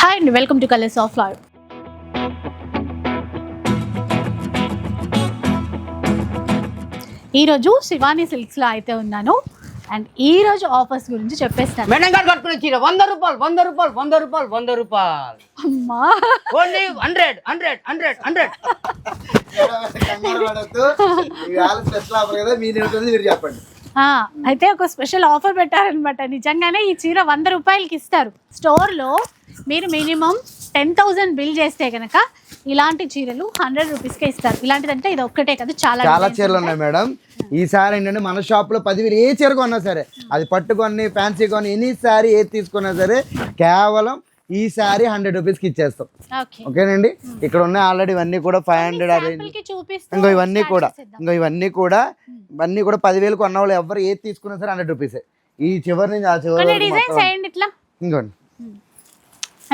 Hi అండి, welcome to colours of life. ఈరోజు శివాని సిల్క్స్లో అయితే ఉన్నాను అండ్ ఈరోజు ఆఫర్స్ గురించి చెప్పేస్తాను. మేడం గారు కట్టుకునే చీర 100 రూపాయలు 100 రూపాయలు 100 రూపాయలు 100 రూపాయలు అమ్మా, ఓన్లీ 100 100 100 100. అయితే ఒక స్పెషల్ ఆఫర్ పెట్టారనమాట. నిజంగానే ఈ చీర 100 రూపాయలకి ఇస్తారు. స్టోర్లో మీరు మినిమం 10,000 బిల్ చేస్తే కనుక ఇలాంటి చీరలు 100 రూపీస్కే ఇస్తారు. ఇలాంటిదంటే ఇది ఒక్కటే కదా, చాలా చీరలు ఉన్నాయి మేడం. ఈసారి ఏంటంటే మన షాప్ లో 10,000 ఏ చీర కొన్నా సరే, అది పట్టుకొని ఫ్యాన్సీ కొని ఎనీ సారీ ఏది తీసుకున్నా సరే కేవలం ఈసారి 100 రూపీస్కి ఇచ్చేస్తాం. ఓకేనండి. ఇక్కడ ఉన్నాయి ఆల్రెడీ ఇవన్నీ కూడా 500. ఇంకో ఇవన్నీ కూడా ఇవన్నీ కూడా 10,000 కొన్న వాళ్ళు ఎవరు ఏది తీసుకున్నా సరే 100 రూపీసే. ఈ చివరి నుంచి ఆ చివరి ఇంకోండి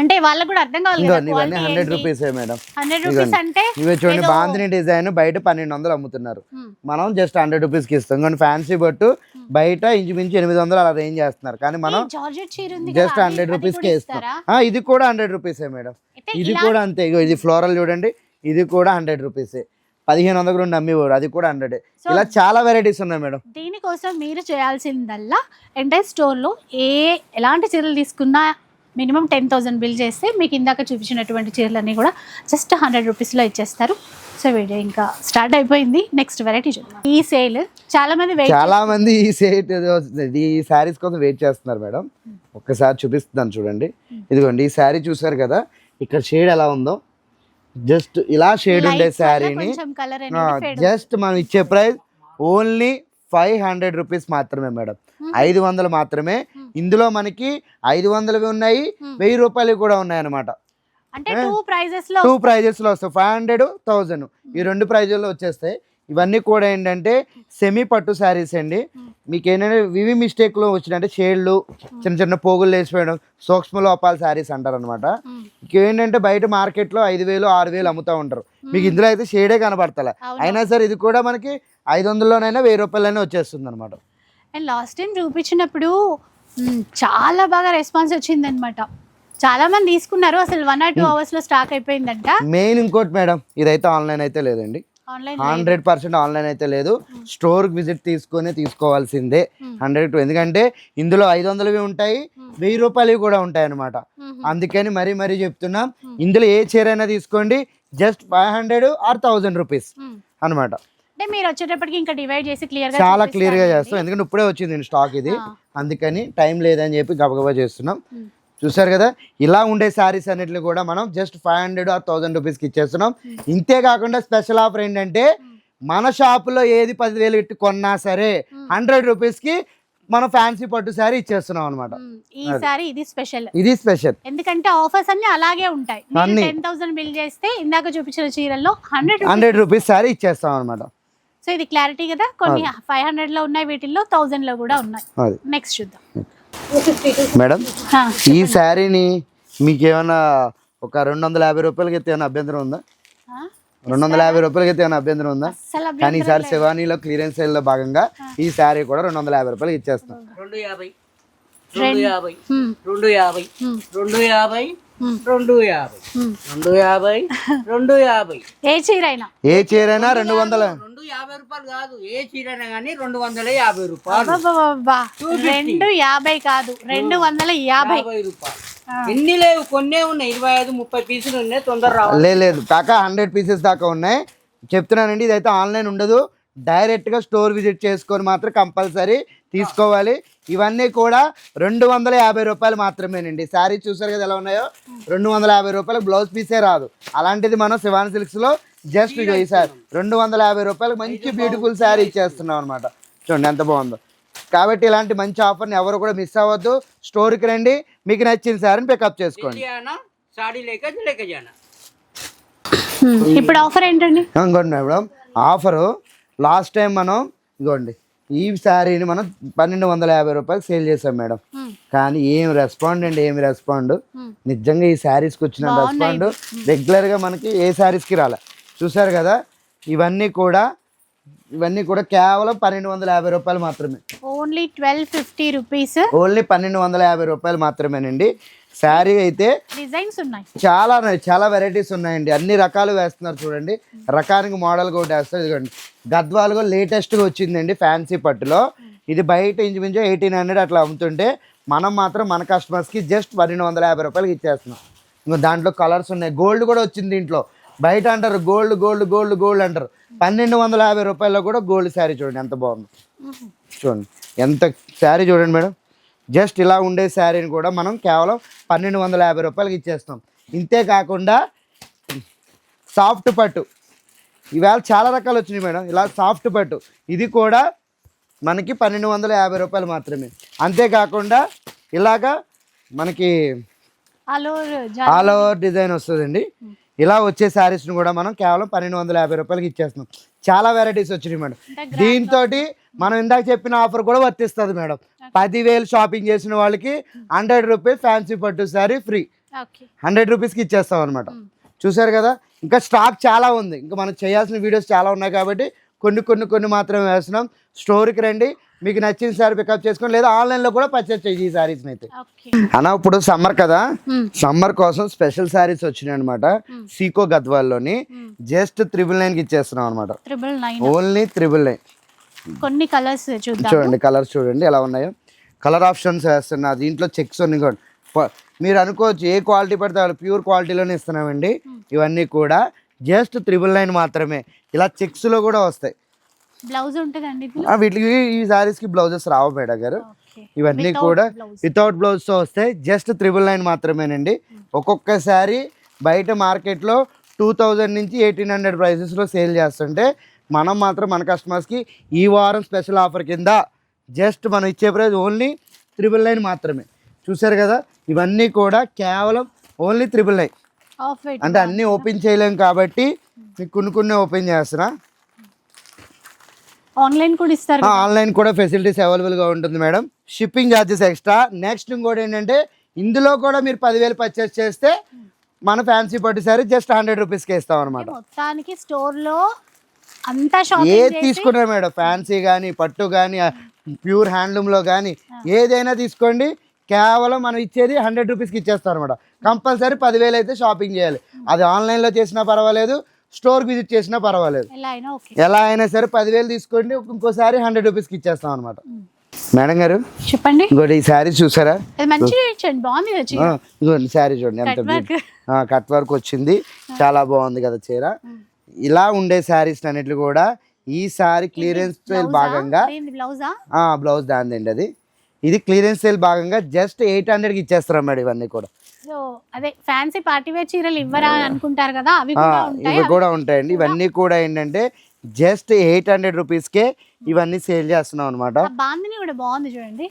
అంటే వాళ్ళకు కూడా అర్థం కావాలి. ఇవన్నీ 100 రూపీసే మేడం. 100 రూపీస్ అంటే ఇవి చూడండి, బాందిని డిజైన్ బయట 1200 అమ్ముతున్నారు, మనం జస్ట్ 100 రూపీస్కి ఇస్తాం. కానీ ఫ్యాన్సీ బట్టు బయట ఇంచుమించు 800 అలా రేంజ్ చేస్తున్నారు, కానీ మనం జస్ట్ 100 రూపీస్కే ఇస్తాం. ఇది కూడా 100 రూపీసే మేడం. ఇది కూడా అంతే. ఇది ఫ్లోరల్ చూడండి, ఇది కూడా 100 రూపీసే. 1500 నుండి అమ్మేవారు, అది కూడా 100. ఇలా చాలా వెరైటీస్ ఉన్నాయి మేడం. దీనికోసం మీరు చేయాల్సిందల్లా అంటే స్టోర్లో ఎలాంటి చీరలు తీసుకున్నా మినిమం 10,000 బిల్ చేస్తే మీకు ఇందాక చూపించినటువంటి చీరలన్నీ కూడా జస్ట్ 100 రూపీస్లో ఇచ్చేస్తారు. సో వీడియో ఇంకా స్టార్ట్ అయిపోయింది. నెక్స్ట్ వెరైటీ చూద్దాం. ఈ సేల్ చాలా మంది ఈ శారీస్ కోసం వెయిట్ చేస్తున్నారు మేడం. ఒక్కసారి చూపిస్తున్నాను చూడండి. ఇదిగోండి, ఈ శారీ చూసారు కదా, ఇక్కడ షేడ్ ఎలా ఉందో, జస్ట్ ఇలా షేడ్ ఉండే శారీని జస్ట్ మనం ఇచ్చే ప్రైస్ ఓన్లీ 500 రూపీస్ మాత్రమే మేడం. 500 మాత్రమే. ఇందులో మనకి 500 ఉన్నాయి, 1000 రూపాయలు కూడా ఉన్నాయి అనమాట. టూ ప్రైజెస్ లో వస్తాయి. 500, 1000 ఈ రెండు ప్రైజుల్లో వచ్చేస్తాయి. ఇవన్నీ కూడా ఏంటంటే సెమీ పట్టు శారీస్ అండి. మీకు ఏంటంటే వివి మిస్టేక్ లో వచ్చినట్టే షేడ్లు చిన్న చిన్న పోగులు వేసిపోయడం సూక్ష్మ లోపాల శారీస్ అంటారు అనమాట. ఏంటంటే బయట మార్కెట్ లో 5,000, 6,000 అమ్ముతా ఉంటారు. మీకు ఇందులో అయితే షేడే కనబడతలే. అయినా సరే ఇది కూడా మనకి 500లోనైనా 1000 రూపాయలైనా వచ్చేస్తుంది అనమాట. అండ్ లాస్ట్ టైం చూపించినప్పుడు చాలా బాగా రెస్పాన్స్ వచ్చింది అనమాట. చాలా మంది తీసుకున్నారు. అసలు 1 or 2 అవర్స్ లో స్టాక్ అయిపోయిందంట. మెయిన్ ఇంకోటి మేడం, ఇదైతే ఆన్లైన్ అయితే లేదండి. 100% ఆన్లైన్ అయితే లేదు. స్టోర్ విజిట్ తీసుకొని తీసుకోవాల్సిందే 100. ఎందుకంటే ఇందులో 500వి ఉంటాయి, 1000 రూపాయలు కూడా ఉంటాయి అనమాట. అందుకని మరీ చెప్తున్నాం, ఇందులో ఏ చీర అయినా తీసుకోండి, జస్ట్ 500 or 1000 రూపీస్ అనమాట. అంటే మీరు వచ్చేటప్పటికి ఇంకా డివైడ్ చేసి చాలా క్లియర్ గా చేస్తాం. ఎందుకంటే ఇప్పుడే వచ్చింది స్టాక్ ఇది, అందుకని టైం లేదని చెప్పి గబగబా చేస్తున్నాం. చూసారు కదా, ఇలా ఉండే శారీస్ అన్నిటిని కూడా మనం జస్ట్ 500 or 1000 రూపీస్కి ఇచ్చేస్తున్నాం. ఇంతే కాకుండా స్పెషల్ ఆఫర్ ఏంటంటే మన షాపులో ఏది 10,000 ఇట్టు కొన్నా సరే 100 రూపీస్కి మనం ఫ్యాన్సీ పట్టు శారీ ఇచ్చేస్తున్నాం అనమాట. ఇది స్పెషల్ ఎందుకంటే ఆఫర్స్ అన్ని అలాగే ఉంటాయి. 10,000 బిల్ చేస్తే ఇందాక చూపించిన చీరల్లో 100 రూపీస్ శారీ ఇచ్చేస్తాం అనమాట. సో ఇది క్లారిటీ కదా. కొన్ని 500 లో ఉన్నాయి, వీటిల్లో 1000 లో కూడా ఉన్నాయి. నెక్స్ట్ చూద్దాం మేడం. ఈ శారీని మీకు ఏమైనా ఒక 250 రూపాయలకి అయితే ఏమైనా అభ్యంతరం ఉందా? 250 రూపాయలకి అయితే ఏమైనా అభ్యంతరం ఉందా? కానీ ఈసారి శివానీలో క్లియరెన్స్ సేల్ లో భాగంగా ఈ శారీ కూడా 250 రూపాయలకి ఇచ్చేస్తాం. 250 250 250 250 250. ఏ చీరైనా 250 రూపాయలు కాదు, ఏ చీరైనా కానీ 250 రూపాయలు. 250 కాదు, 250 రూపాయలు. ఎన్ని లేవు, కొన్నే ఉన్నాయి, 25-30 పీసులు ఉన్నాయి. తొందర రావాలి. లేదు కాకా, 100 పీసెస్ దాకా ఉన్నాయి చెప్తున్నానండి. ఇదైతే ఆన్లైన్ ఉండదు, డైరెక్ట్ గా స్టోర్ విజిట్ చేసుకొని మాత్రం కంపల్సరీ తీసుకోవాలి. ఇవన్నీ కూడా 250 రూపాయలు మాత్రమేనండి. శారీ చూసారు కదా ఎలా ఉన్నాయో, 250 రూపాయలకు బ్లౌజ్ పీసే రాదు. అలాంటిది మనం శివాని సిల్క్స్ లో జస్ట్ ఈసారి 250 రూపాయలకు మంచి బ్యూటిఫుల్ శారీ ఇచ్చేస్తున్నాం అనమాట. చూడండి ఎంత బాగుందో. కాబట్టి ఇలాంటి మంచి ఆఫర్ని ఎవరు కూడా మిస్ అవ్వద్దు. స్టోర్కి రండి, మీకు నచ్చిన శారీని పికప్ చేసుకోండి. ఇప్పుడు ఆఫర్ ఏంటండి? ఇంకోండి మేడం, ఆఫరు లాస్ట్ టైం మనం ఇగోండి ఈ శారీని మనం 1250 రూపాయలు సేల్ చేసాం మేడం. కానీ ఏం రెస్పాండ్ అండి, ఏమి రెస్పాండ్. నిజంగా ఈ శారీస్కి వచ్చిన రెస్పాండ్ రెగ్యులర్గా మనకి ఏ శారీస్కి రాలే. చూసారు కదా, ఇవన్నీ కూడా ఇవన్నీ కూడా కేవలం 1250 రూపాయలు మాత్రమే. Only 1250 rupees. ఓన్లీ 1250 రూపాయలు మాత్రమేనండి. శారీ అయితే డిజైన్స్ ఉన్నాయి, చాలా వెరైటీస్ ఉన్నాయండి. అన్ని రకాలు వేస్తున్నారు చూడండి. రకానికి మోడల్ కూడా వేస్తారు. ఇదిగోండి గద్వాలుగా లేటెస్ట్గా వచ్చిందండి ఫ్యాన్సీ పట్టులో. ఇది బయట ఇంచుమించు 1800 అట్లా అమ్ముతుంటే మనం మాత్రం మన కస్టమర్స్కి జస్ట్ 1250 రూపాయలకి ఇచ్చేస్తున్నాం. ఇంకా దాంట్లో కలర్స్ ఉన్నాయి. గోల్డ్ కూడా వచ్చింది దీంట్లో. బయట అంటారు గోల్డ్ గోల్డ్ గోల్డ్ గోల్డ్ అంటారు. 1250 రూపాయల్లో కూడా గోల్డ్ శారీ చూడండి ఎంత బాగుంది. చూడండి ఎంత శారీ చూడండి మేడం. జస్ట్ ఇలా ఉండే శారీని కూడా మనం కేవలం 1250 రూపాయలకి ఇచ్చేస్తాం. ఇంతే కాకుండా సాఫ్ట్ పట్టు ఇవాళ చాలా రకాలు వచ్చినాయి మేడం. ఇలా సాఫ్ట్ పట్టు ఇది కూడా మనకి 1250 రూపాయలు మాత్రమే. అంతేకాకుండా ఇలాగా మనకి ఆల్ ఓవర్ డిజైన్ వస్తుందండి. ఇలా వచ్చే శారీస్ని కూడా మనం కేవలం 1250 రూపాయలకి ఇచ్చేస్తున్నాం. చాలా వెరైటీస్ వచ్చినాయి మేడం. దీంతో మనం ఇందాక చెప్పిన ఆఫర్ కూడా వర్తిస్తుంది మేడం. 10,000 షాపింగ్ చేసిన వాళ్ళకి 100 రూపీస్ ఫ్యాన్సీ పట్టు శారీ ఫ్రీ. 100 రూపీస్కి ఇచ్చేస్తాం అనమాట. చూసారు కదా, ఇంకా స్టాక్ చాలా ఉంది. ఇంకా మనం చేయాల్సిన వీడియోస్ చాలా ఉన్నాయి కాబట్టి కొన్ని మాత్రమే వేస్తున్నాం. స్టోర్కి రండి, మీకు నచ్చిన శారీ పికప్ చేసుకొని లేదా ఆన్లైన్లో కూడా పర్చేస్ చేయి ఈ శారీస్ని అయితే. అన్న ఇప్పుడు సమ్మర్ కదా, సమ్మర్ కోసం స్పెషల్ శారీస్ వచ్చినాయి అనమాట. సీకో గద్వాల్లోని జస్ట్ 999కి ఇచ్చేస్తున్నాం అనమాట. ఓన్లీ 999. కొన్ని కలర్స్ చూడండి, కలర్స్ చూడండి ఎలా ఉన్నాయో. కలర్ ఆప్షన్స్ వేస్తున్నా. దీంట్లో చెక్స్ ఉన్నాయి. మీరు అనుకోవచ్చు ఏ క్వాలిటీ పడితే వాళ్ళు ప్యూర్ క్వాలిటీలోనే ఇస్తున్నామండి. ఇవన్నీ కూడా జస్ట్ 999 మాత్రమే. ఇలా చెక్స్లో కూడా వస్తాయి. బ్లౌజ్ ఉంటుందండి వీటికి. ఈ శారీస్కి బ్లౌజెస్ రావు మేడం గారు. ఇవన్నీ కూడా వితౌట్ బ్లౌజ్తో వస్తాయి. జస్ట్ 999 మాత్రమేనండి. ఒక్కొక్క శారీ బయట మార్కెట్లో 2000 నుంచి 1800 ప్రైసెస్లో సేల్ చేస్తుంటే మనం మాత్రం మన కస్టమర్స్కి ఈ వారం స్పెషల్ ఆఫర్ కింద జస్ట్ మనం ఇచ్చే ప్రైస్ ఓన్లీ 999 మాత్రమే. చూసారు కదా, ఇవన్నీ కూడా కేవలం ఓన్లీ 999. అంటే అన్నీ ఓపెన్ చేయలేము కాబట్టి మీకు కొన్ని ఓపెన్ చేస్తున్నా. ఆన్లైన్ కూడా ఇస్తారు. ఆన్లైన్ కూడా ఫెసిలిటీస్ అవైలబుల్గా ఉంటుంది madam. Shipping charges extra. Next ఇంకోటి ఏంటంటే ఇందులో కూడా మీరు 10,000 పర్చేస్ చేస్తే మన ఫ్యాన్సీ పట్టు సారీ జస్ట్ 100 రూపీస్కి ఇస్తాం అనమాట. మొత్తానికి స్టోర్లో అంతా ఏది తీసుకున్నారు మేడం, ఫ్యాన్సీ కానీ పట్టు కానీ ప్యూర్ హ్యాండ్లూమ్లో కానీ ఏదైనా తీసుకోండి, కేవలం మనం ఇచ్చేది 100 రూపీస్కి ఇచ్చేస్తాం అనమాట. కంపల్సరీ 10,000 అయితే షాపింగ్ చేయాలి. అది ఆన్లైన్లో చేసినా పర్వాలేదు, స్టోర్ విజిట్ చేసినా పర్వాలేదు. ఎలా అయినా సరే 10,000 తీసుకోండి, ఇంకోసారి 100 రూపీస్కి ఇచ్చేస్తాం అనమాట. మేడం గారు చెప్పండి. ఇంకోటి ఈ శారీ చూసారా, ఇంకోటి శారీ చూడండి ఎంత కట్ వర్క్ వచ్చింది, చాలా బాగుంది కదా చీర. ఇలా ఉండే శారీస్ అన్నిట్లు కూడా ఈ సారీ క్లియరెన్స్ సేల్ భాగంగా బ్లౌజ్ దాందండి. అది ఇది క్లియరెన్స్ సేల్ భాగంగా జస్ట్ 800కి ఇచ్చేస్తాం మేడం. ఇవన్నీ కూడా అదే ఫ్యాన్సీ పార్టీ వేర్ చీరలు ఇవ్వరా అనుకుంటారు కదా, ఇవి కూడా ఉంటాయండి. ఇవన్నీ కూడా ఏంటంటే జస్ట్ 800 రూపీస్కే ఇవన్నీ సేల్ చేస్తున్నాం అనమాట. బాందిని కూడా బాగుంది చూడండి.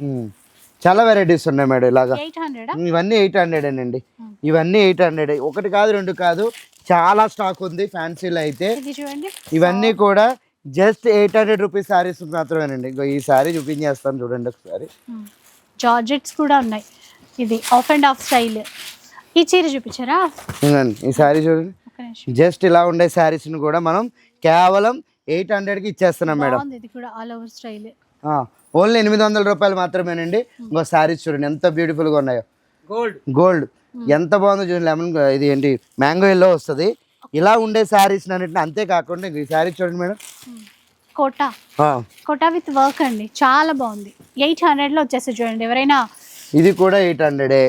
చాలా వెరైటీస్ ఉన్నాయి మేడం. ఇలాగా ఇవన్నీ 800 అండి. ఇవన్నీ 800. ఒకటి కాదు రెండు కాదు, చాలా స్టాక్ ఉంది ఫ్యాన్సీలో అయితే. ఇవన్నీ కూడా జస్ట్ 800 రూపీస్ శారీస్ మాత్రమేనండి. ఈ శారీ చూపించేస్తాను చూడండి ఒకసారి. జార్జెట్స్ కూడా ఉన్నాయి. ఇది ఆఫ్ అండ్ ఆఫ్ స్టైల్. ఈ చీర చూపించారా, ఈ శారీ చూడండి. జస్ట్ ఇలా ఉండే శారీస్ ని కూడా మనం కేవలం 800కి ఇచ్చేస్తున్నాం మేడం. ఇది కూడా ఆల్ ఓవర్ స్టైల్. ఓన్లీ 800 రూపాయలు మాత్రమేనండి. ఇంకో శారీస్ చూడండి ఎంత బ్యూటిఫుల్ గా ఉన్నాయో. గోల్డ్ ఎంత బాగుందో చూడండి. లెమన్ ఇది ఏంటి మ్యాంగో ఎల్లో వస్తుంది. ఇలా ఉండే శారీస్ అన్నిటిని. అంతేకాకుండా ఈ శారీ చూడండి మేడం, కోటా విత్ వర్క్ అండి, చాలా బాగుంది. 800లో వచ్చేస్తుంది చూడండి. ఎవరైనా ఇది కూడా 800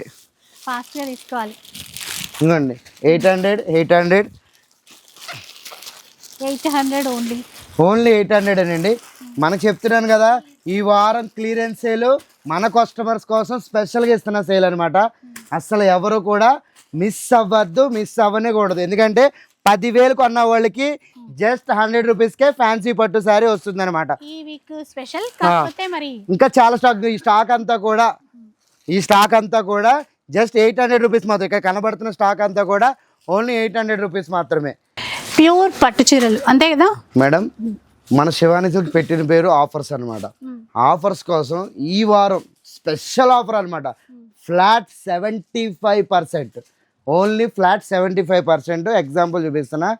ఫాస్ట్ గా తీసుకోవాలి. ఇంకోండి 800 ఓన్లీ 800 అండి. మనకు చెప్తున్నాను కదా, ఈ వారం క్లియరెన్స్ సేల్ మన కస్టమర్స్ కోసం స్పెషల్గా ఇస్తున్న సేల్ అనమాట. అసలు ఎవరు కూడా మిస్ అవ్వద్దు, మిస్ అవ్వనేకూడదు. ఎందుకంటే 10,000 కొన్న వాళ్ళకి జస్ట్ 100 రూపీస్కే ఫ్యాన్సీ పట్టు శారీ వస్తుంది అనమాట. ఇంకా చాలా స్టాక్. ఈ స్టాక్ అంతా కూడా జస్ట్ 800 రూపీస్ మాత్రం. ఇక్కడ కనబడుతున్న స్టాక్ అంతా కూడా ఓన్లీ 800 రూపీస్ మాత్రమే. ప్యూర్ పట్టు చీరలు అంతే కదా మేడం. మన శివాని సిల్క్ పెట్టిన పేరు ఆఫర్స్ అనమాట. ఆఫర్స్ కోసం ఈ వారం స్పెషల్ ఆఫర్ అనమాట. ఫ్లాట్ 75%. Only flat 75%. ఎగ్జాంపుల్ చూపిస్తున్నా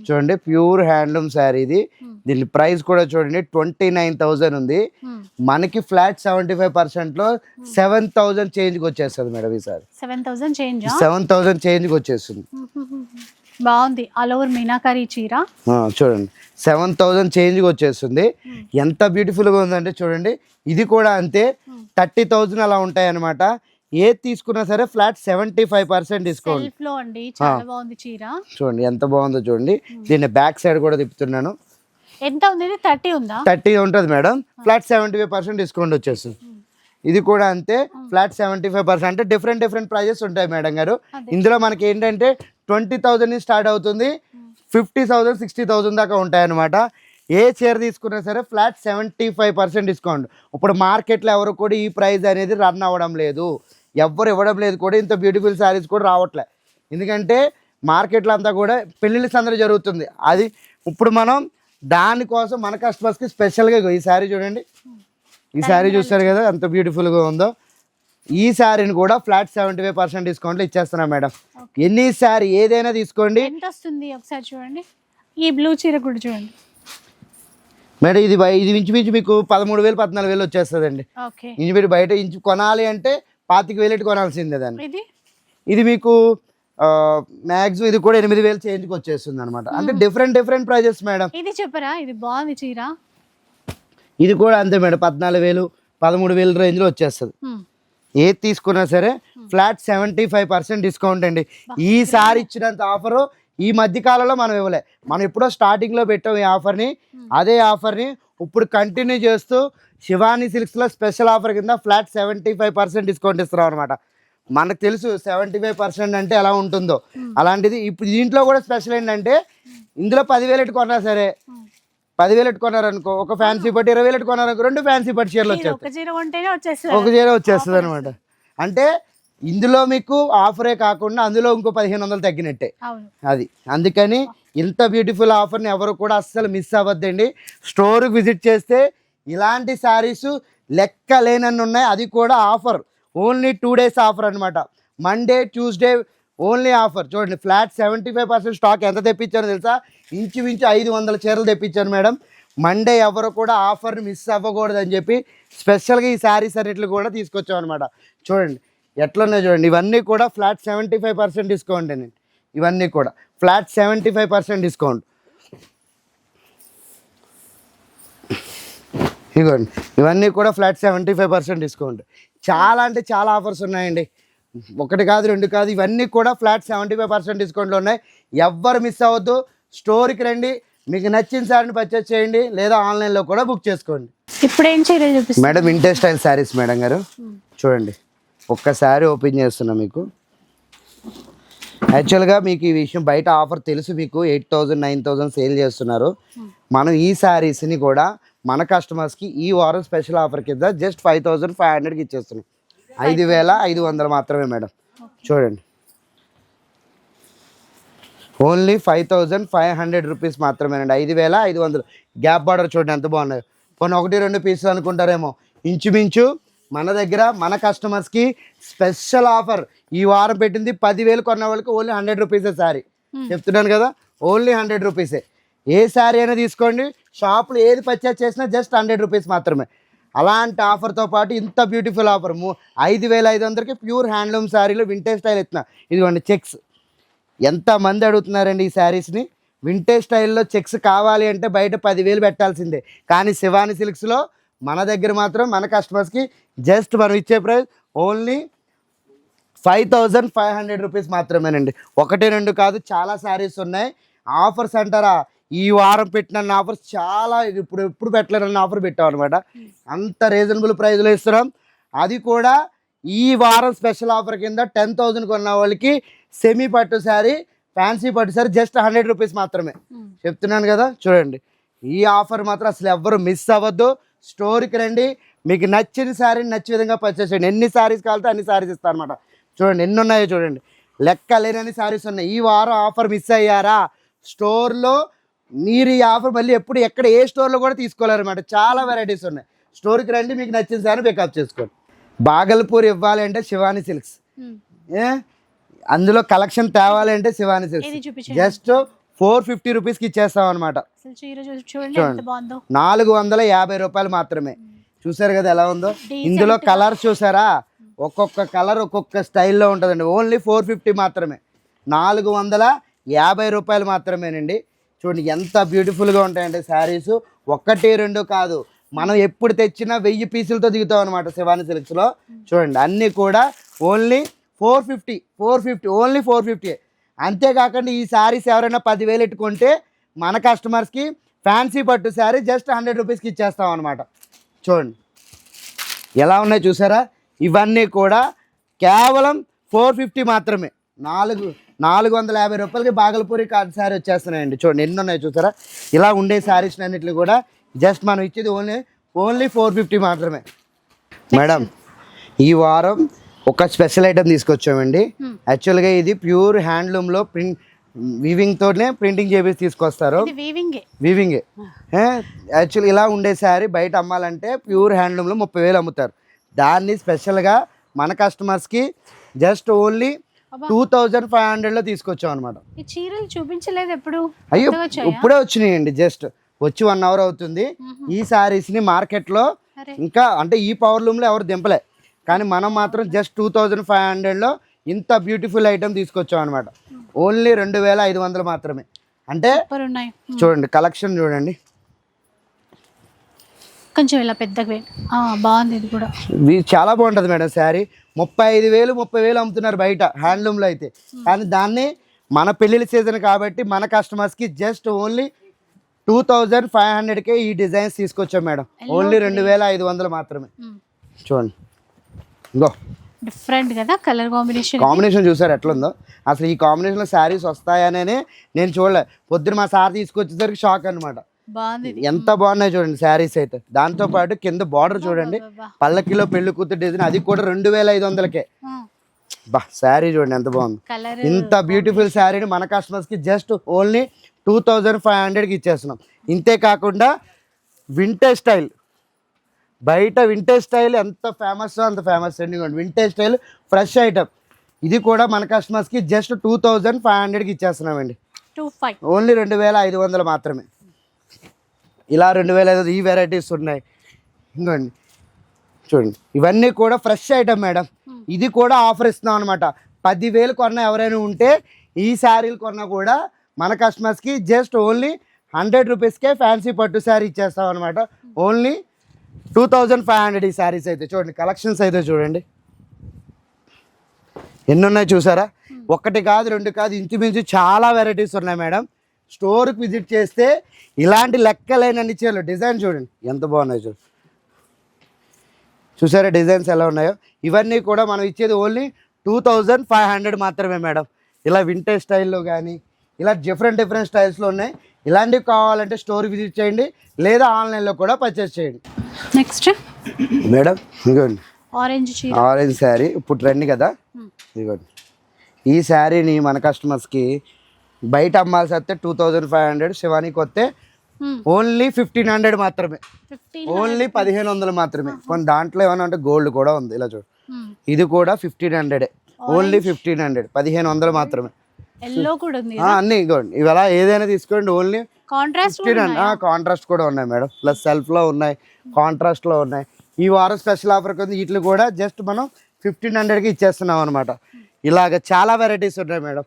చూడండి, ప్యూర్ హ్యాండ్లూమ్ శారీ ఇది. దీని ప్రైస్ కూడా చూడండి 29,000 ఉంది. మనకి ఫ్లాట్ 75%లో 7,000 చేంజ్కి వచ్చేస్తుంది మేడం ఈసారి. 7,000 చేంజ్ 7,000 చేంజ్కి వచ్చేస్తుంది. బాగుంది. ఆల్ ఓవర్ మీనాకారి చీర చూడండి 7,000 చేంజ్కి వచ్చేస్తుంది. ఎంత బ్యూటిఫుల్గా ఉందంటే చూడండి. ఇది కూడా అంతే 30,000 అలా ఉంటాయి అనమాట. ఏది తీసుకున్నా సరే ఫ్లాట్ 75% డిస్కౌంట్. సెల్ఫ్ లో అండి, చాలా బాగుంది చీర. చూడండి ఎంత బాగుందో చూడండి. దీన్ని బ్యాక్ సైడ్ కూడా తిప్పుతున్నాను. ఎంత ఉంది? 30 ఉందా? 30 ఉంటుంది మేడం. ఫ్లాట్ 75% డిస్కౌంట్ వచ్చేస్తుంది. ఇది కూడా అంతే ఫ్లాట్ 75%. అంటే డిఫరెంట్ ప్రైజెస్ ఉంటాయి మేడం గారు. ఇందులో మనకి ఏంటంటే 20,000 నుంచి స్టార్ట్ అవుతుంది, 50,000 60,000 దాకా ఉంటాయి అనమాట. ఏ చీర తీసుకున్నా సరే ఫ్లాట్ 75% డిస్కౌంట్. ఇప్పుడు మార్కెట్లో ఎవరు కూడా ఈ ప్రైస్ అనేది రన్ అవ్వడం లేదు, ఎవ్వరు ఇవ్వడం లేదు కూడా. ఇంత బ్యూటిఫుల్ శారీస్ కూడా రావట్లే, ఎందుకంటే మార్కెట్లో అంతా కూడా పెళ్ళిళ్ళ సందడి జరుగుతుంది. అది ఇప్పుడు మనం దానికోసం మన కస్టమర్స్కి స్పెషల్గా ఈ శారీ చూడండి. ఈ శారీ చూస్తారు కదా ఎంత బ్యూటిఫుల్గా ఉందో. ఈ శారీని కూడా ఫ్లాట్ 75% డిస్కౌంట్లో ఇచ్చేస్తున్నాం మేడం. ఎన్ని శారీ ఏదైనా తీసుకోండి. ఎంత వస్తుంది ఒకసారి చూడండి. ఈ బ్లూ చీర కూడా చూడండి మేడం. ఇది ఇంచుమించు మీకు 13,000 14,000 వచ్చేస్తుందండి. ఇంచుమించు బయట కొనాలి అంటే 25,000 కొనాల్సిందే దాన్ని. ఇది మీకు మ్యాక్సిమం ఇది కూడా 8,000 చేంజ్కి వచ్చేస్తుంది అనమాట. అంటే డిఫరెంట్ ప్రైజెస్ మేడం. ఇది చెప్పరా, ఇది బాగుంది చీర. ఇది కూడా అంతే మేడం 14,000 13,000 రేంజ్లో వచ్చేస్తుంది. ఏది తీసుకున్నా సరే ఫ్లాట్ 75% డిస్కౌంట్ అండి. ఈసారి ఇచ్చినంత ఆఫరు ఈ మధ్య కాలంలో మనం ఇవ్వలే. మనం ఎప్పుడో స్టార్టింగ్లో పెట్టాం ఈ ఆఫర్ని. అదే ఆఫర్ని ఇప్పుడు కంటిన్యూ చేస్తూ శివాని సిల్క్స్లో స్పెషల్ ఆఫర్ కింద ఫ్లాట్ 75% డిస్కౌంట్ ఇస్తున్నాం అనమాట. మనకు తెలుసు 75% అంటే ఎలా ఉంటుందో. అలాంటిది ఇప్పుడు దీంట్లో కూడా స్పెషల్ ఏంటంటే ఇందులో 10,000 కొన్నా సరే 10,000 కొన్నారనుకో ఒక ఫ్యాన్సీ పట్టు, 20,000 కొన్నారనుకో 2 ఫ్యాన్సీ పట్టు చీరలు వచ్చేస్తాయి. ఒక చీర వచ్చేస్తుంది అనమాట. అంటే ఇందులో మీకు ఆఫరే కాకుండా అందులో ఇంకో 1,500 తగ్గినట్టే అది. అందుకని ఇంత బ్యూటిఫుల్ ఆఫర్ని ఎవరు కూడా అస్సలు మిస్ అవ్వద్దండి. స్టోర్కి విజిట్ చేస్తే ఇలాంటి శారీస్ లెక్క లేనన్ని ఉన్నాయి. అది కూడా ఆఫర్ ఓన్లీ 2 days ఆఫర్ అనమాట. Monday Tuesday only offer. చూడండి ఫ్లాట్ 75% స్టాక్ ఎంత తెప్పించానో తెలుసా? ఇంచుమించు 500 చీరలు తెప్పించాను మేడం. మండే ఎవరు కూడా ఆఫర్ని మిస్ అవ్వకూడదు అని చెప్పి స్పెషల్గా ఈ శారీస్ అన్నిట్లు కూడా తీసుకొచ్చాం అనమాట. చూడండి ఎట్లున్నాయి చూడండి. ఇవన్నీ కూడా ఫ్లాట్ 75% డిస్కౌంట్ అండి. ఇవన్నీ కూడా ఫ్లాట్ 75% డిస్కౌంట్. ఇదిగోండి ఇవన్నీ కూడా ఫ్లాట్ 75% డిస్కౌంట్. చాలా అంటే చాలా ఆఫర్స్ ఉన్నాయండి. ఒకటి కాదు రెండు కాదు, ఇవన్నీ కూడా ఫ్లాట్ 75% డిస్కౌంట్లో ఉన్నాయి. ఎవ్వరు మిస్ అవ్వద్దు. స్టోర్కి రండి, మీకు నచ్చిన శారీని పర్చేస్ చేయండి, లేదా ఆన్లైన్లో కూడా బుక్ చేసుకోండి. ఇప్పుడు ఏం చీరలు చూపిస్తారు madam? Vintage style saris madam గారు. చూడండి ఒక్క శారీ ఓపెన్ చేస్తున్నా మీకు. యాక్చువల్గా మీకు ఈ విషయం బయట ఆఫర్ తెలుసు, మీకు 8,000 9,000 సేల్ చేస్తున్నారు. మనం ఈ శారీస్ని కూడా మన కస్టమర్స్కి ఈ వారం స్పెషల్ ఆఫర్ కింద జస్ట్ 5,500కి ఇచ్చేస్తున్నాం. 5,500 మాత్రమే మేడం. చూడండి ఓన్లీ 5,500 రూపీస్ మాత్రమేనండి. 5,500. గ్యాప్ బార్డర్ చూడండి ఎంత బాగున్నాయి. కొన్ని 1-2 పీసులు అనుకుంటారేమో. ఇంచుమించు మన దగ్గర మన కస్టమర్స్కి స్పెషల్ ఆఫర్ ఈ వారం పెట్టింది 10,000 కొన్న వాళ్ళకి ఓన్లీ 100 రూపీసే శారీ. చెప్తున్నాను కదా, ఓన్లీ 100 రూపీసే. ఏ శారీ అయినా తీసుకోండి, షాప్లో ఏది పర్చేస్ చేసినా జస్ట్ 100 రూపీస్ మాత్రమే. అలాంటి ఆఫర్తో పాటు ఇంత బ్యూటిఫుల్ ఆఫర్ 5,500కి ప్యూర్ హ్యాండ్లూమ్ శారీలో వింటేజ్ స్టైల్ ఎత్తున్నా. ఇదిగోండి చెక్స్. ఎంతమంది అడుగుతున్నారండి ఈ శారీస్ని. వింటేజ్ స్టైల్లో చెక్స్ కావాలి అంటే బయట 10,000 పెట్టాల్సిందే. కానీ శివాని సిల్క్స్లో మన దగ్గర మాత్రం మన కస్టమర్స్కి జస్ట్ మనం ఇచ్చే ప్రైస్ ఓన్లీ 5,500 రూపీస్ మాత్రమేనండి. 1-2 కాదు, చాలా శారీస్ ఉన్నాయి. ఆఫర్స్ అంటారా, ఈ వారం పెట్టిన ఆఫర్స్ చాలా ఎప్పుడు పెట్టలేనన్న ఆఫర్ పెట్టాం అనమాట. అంత రీజనబుల్ ప్రైస్లో ఇస్తున్నాం. అది కూడా ఈ వారం స్పెషల్ ఆఫర్ కింద 10,000 కొన్న వాళ్ళకి సెమీ పట్టు శారీ, ఫ్యాన్సీ పట్టు శారీ జస్ట్ 100 రూపీస్ మాత్రమే. చెప్తున్నాను కదా, చూడండి ఈ ఆఫర్ మాత్రం అసలు ఎవ్వరు మిస్ అవ్వద్దు. స్టోర్కి రండి, మీకు నచ్చిన శారీని నచ్చే విధంగా పర్చేస్ చేయండి. ఎన్ని శారీస్ కావాలితే అన్ని శారీస్ ఇస్తాను అనమాట. చూడండి ఎన్ని ఉన్నాయో చూడండి, లెక్క లేనన్ని శారీస్ ఉన్నాయి. ఈ వారం ఆఫర్ మిస్ అయ్యారా, స్టోర్లో మీరు ఈ ఆఫర్ మళ్ళీ ఎప్పుడు ఎక్కడ ఏ స్టోర్లో కూడా తీసుకోలేరు అనమాట. చాలా వెరైటీస్ ఉన్నాయి. స్టోర్కి రండి, మీకు నచ్చిన శారీ పికప్ చేసుకోండి. బాగల్పూర్ ఇవ్వాలి అంటే శివాని సిల్క్స్. అందులో కలెక్షన్ తేవాలంటే శివాని ఇది సిల్క్స్ చూపించండి. జస్ట్ 450 రూపీస్కి ఇచ్చేస్తాం అనమాట. అసలు చీర చూడండి ఎంత బాగుందో. 450 రూపాయలు మాత్రమే. చూసారు కదా ఎలా ఉందో. ఇందులో కలర్స్ చూసారా, ఒక్కొక్క కలర్ ఒక్కొక్క స్టైల్లో ఉంటుందండి. ఓన్లీ 450 మాత్రమే, 450 రూపాయలు మాత్రమేనండి. చూడండి ఎంత బ్యూటిఫుల్గా ఉంటాయంటే శారీస్. 1 2 కాదు, మనం ఎప్పుడు తెచ్చినా 1000 పీసులతో దిగుతాం అనమాట శివాని సిల్క్స్లో. చూడండి అన్నీ కూడా ఓన్లీ 450 ఓన్లీ 450. అంతేకాకుండా ఈ శారీస్ ఎవరైనా 10,000 ఎట్టుకుంటే మన కస్టమర్స్కి ఫ్యాన్సీ పట్టు శారీ జస్ట్ 100 రూపీస్కి ఇచ్చేస్తాం అనమాట. చూడండి ఎలా ఉన్నాయి చూసారా. ఇవన్నీ కూడా కేవలం 450 మాత్రమే. 450 రూపాయలకి బాగల్పూరి కాటన్ శారీ వచ్చేస్తున్నాయండి. చూడండి ఎన్ని ఉన్నాయి చూసారా. ఇలా ఉండే శారీస్ అన్నింటినీ కూడా జస్ట్ మనం ఇచ్చేది ఓన్లీ 450 మాత్రమే. మేడం ఈ వారం ఒక స్పెషల్ ఐటమ్ తీసుకొచ్చామండి. యాక్చువల్గా ఇది ప్యూర్ హ్యాండ్లూమ్లో వీవింగ్తోనే ప్రింటింగ్ చేసి తీసుకొస్తారు. వీవింగే యాక్చువల్లీ ఇలా ఉండే శారీ బయట అమ్మాలంటే ప్యూర్ హ్యాండ్లూమ్లో 30,000 అమ్ముతారు. దాన్ని స్పెషల్గా మన కస్టమర్స్కి జస్ట్ ఓన్లీ 2500లో తీసుకొచ్చాం అనమాట. చూపించలేదు ఎప్పుడు. అయ్యో ఇప్పుడే వచ్చినాయండి, జస్ట్ వచ్చి 1 అవర్ అవుతుంది. ఈ శారీస్ని మార్కెట్లో ఇంకా అంటే ఈ పవర్ లూమ్లో ఎవరు దింపలే, కానీ మనం మాత్రం జస్ట్ 2500లో ఇంత బ్యూటిఫుల్ ఐటమ్ తీసుకొచ్చాం అనమాట. ఓన్లీ 2500 మాత్రమే. అంటే చూడండి కలెక్షన్ చూడండి కొంచెం ఇలా పెద్దగా బాగుంది. ఇది కూడా చాలా బాగుంటుంది మేడం శారీ. 35,000 అమ్ముతున్నారు బయట హ్యాండ్లూమ్లో అయితే, కానీ దాన్ని మన పెళ్ళిళ్ళ సీజన్ కాబట్టి మన కస్టమర్స్కి జస్ట్ ఓన్లీ 2500కే ఈ డిజైన్స్ తీసుకొచ్చాం మేడం. ఓన్లీ 2500 మాత్రమే. చూడండి ఇంకో డిఫరెంట్ కదా కలర్ కాంబినేషన్ చూసారు ఎట్లుందో. అసలు ఈ కాంబినేషన్లో శారీస్ వస్తాయనే నేను చూడలే. పొద్దున మా సార్ తీసుకొచ్చేసరికి షాక్ అనమాట. ఎంత బాగున్నాయి చూడండి శారీస్ అయితే. దాంతో పాటు కింద బార్డర్ చూడండి, పల్లకిలో పెళ్లి కూతురు డిజైన్, అది కూడా 2500కే. బా శారీ చూడండి ఎంత బాగుంది. ఇంత బ్యూటిఫుల్ శారీని మన కస్టమర్స్కి జస్ట్ ఓన్లీ 2500కి ఇచ్చేస్తున్నాం. ఇంతే కాకుండా వింటేజ్ స్టైల్, బయట వింటేజ్ స్టైల్ ఎంత ఫేమస్ అంత ఫేమస్ అండి. వింటేజ్ స్టైల్ ఫ్రెష్ ఐటమ్, ఇది కూడా మన కస్టమర్స్కి జస్ట్ 2500కి ఇచ్చేస్తున్నామండి. ఓన్లీ 2500 మాత్రమే. ఇలా 2500 ఈ వెరైటీస్ ఉన్నాయి. ఇంకోండి చూడండి ఇవన్నీ కూడా ఫ్రెష్ ఐటమ్ మేడం. ఇది కూడా ఆఫర్ ఇస్తున్నాం అనమాట. 10,000 కొన్నా ఎవరైనా ఉంటే ఈ శారీలు కొన్నా కూడా మన కస్టమర్స్కి జస్ట్ ఓన్లీ 100 రూపీస్కే ఫ్యాన్సీ పట్టు శారీ ఇచ్చేస్తాం అనమాట. ఓన్లీ 2500 ఈ శారీస్ అయితే. చూడండి కలెక్షన్స్ అయితే చూడండి ఎన్ని ఉన్నాయి చూసారా. 1 కాదు 2 కాదు, ఇంచుమించు చాలా వెరైటీస్ ఉన్నాయి మేడం. స్టోర్కి విజిట్ చేస్తే ఇలాంటి లెక్కలేనన్ని చీరలు. డిజైన్ చూడండి ఎంత బాగున్నాయి చూసారా డిజైన్స్ ఎలా ఉన్నాయో. ఇవన్నీ కూడా మనం ఇచ్చేది ఓన్లీ 2500 మాత్రమే మేడం. ఇలా వింటేజ్ స్టైల్లో కానీ ఇలా డిఫరెంట్ స్టైల్స్లో ఉన్నాయి. ఇలాంటివి కావాలంటే స్టోర్ విజిట్ చేయండి, లేదా ఆన్లైన్లో కూడా పర్చేస్ చేయండి. నెక్స్ట్ మేడం ఇదిగోండి ఆరెంజ్ శారీ ఇప్పుడు ట్రెండ్ కదా. ఇదిగోండి ఈ శారీని మన కస్టమర్స్కి బయట అమ్మాల్సి వస్తే 2500, శివానికి వస్తే ఓన్లీ 1500 మాత్రమే. ఓన్లీ 1500 మాత్రమే. కొన్ని దాంట్లో ఏమన్నా అంటే గోల్డ్ కూడా ఉంది. ఇలా చూడు ఇది కూడా 1500, ఓన్లీ 1500, 1500 మాత్రమే. అన్ని ఇవ్వండి ఇవాళ ఏదైనా తీసుకోండి. ఓన్లీ కాంట్రాస్ట్ కూడా ఉన్నాయి మేడం, ప్లస్ సెల్ఫ్లో ఉన్నాయి, కాంట్రాస్ట్లో ఉన్నాయి. ఈ వారం స్పెషల్ ఆఫర్ కింద వీటిని కూడా జస్ట్ మనం 1500కి ఇచ్చేస్తున్నాం అనమాట. ఇలాగ చాలా వెరైటీస్ ఉన్నాయి మేడం.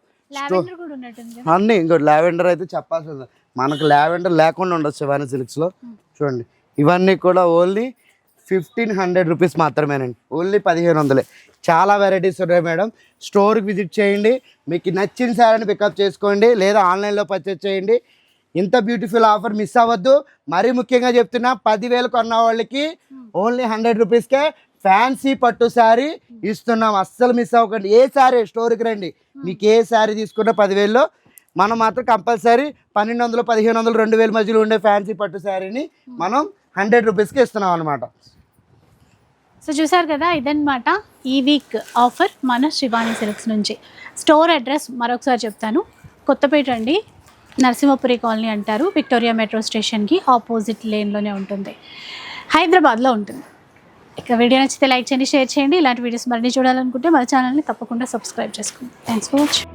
అన్నీ ఇంకోటి లావెండర్ అయితే చెప్పాల్సింది, మనకు లావెండర్ లేకుండా ఉండదు శివాని సిల్క్స్లో. చూడండి ఇవన్నీ కూడా ఓన్లీ 1500 రూపీస్ మాత్రమేనండి. ఓన్లీ 1500. చాలా వెరైటీస్ ఉన్నాయి మేడం. స్టోర్కి విజిట్ చేయండి, మీకు నచ్చిన శారీని పికప్ చేసుకోండి, లేదా ఆన్లైన్లో పర్చేస్ చేయండి. ఇంత బ్యూటిఫుల్ ఆఫర్ మిస్ అవ్వద్దు. మరీ ముఖ్యంగా చెప్తున్నా 10,000 కొన్న వాళ్ళకి ఓన్లీ 100 రూపీస్కే ఫ్యాన్సీ పట్టు శారీ ఇస్తున్నాం. అస్సలు మిస్ అవ్వకండి. ఏ శారీ స్టోర్కి రండి, మీకు ఏ శారీ తీసుకున్నా 10,000లో మనం మాత్రం కంపల్సరీ 1200, 1500, 2000 మధ్యలో ఉండే ఫ్యాన్సీ పట్టు శారీని మనం 100 రూపీస్కి ఇస్తున్నాం అనమాట. సో చూసారు కదా, ఇదన్నమాట ఈ వీక్ ఆఫర్ మన శివాని సిల్క్స్ నుంచి. స్టోర్ అడ్రస్ మరొకసారి చెప్తాను. కొత్తపేట అండి, నరసింహపురి కాలనీ అంటారు. విక్టోరియా మెట్రో స్టేషన్కి ఆపోజిట్ లేన్లోనే ఉంటుంది. హైదరాబాద్లో ఉంటుంది. ఇక వీడియో నచ్చితే లైక్ చేయండి, షేర్ చేయండి. ఇలాంటి వీడియోస్ మళ్ళీ చూడాలనుకుంటే మన ఛానల్ని తప్పకుండా సబ్స్క్రైబ్ చేసుకోండి. Thanks for watching.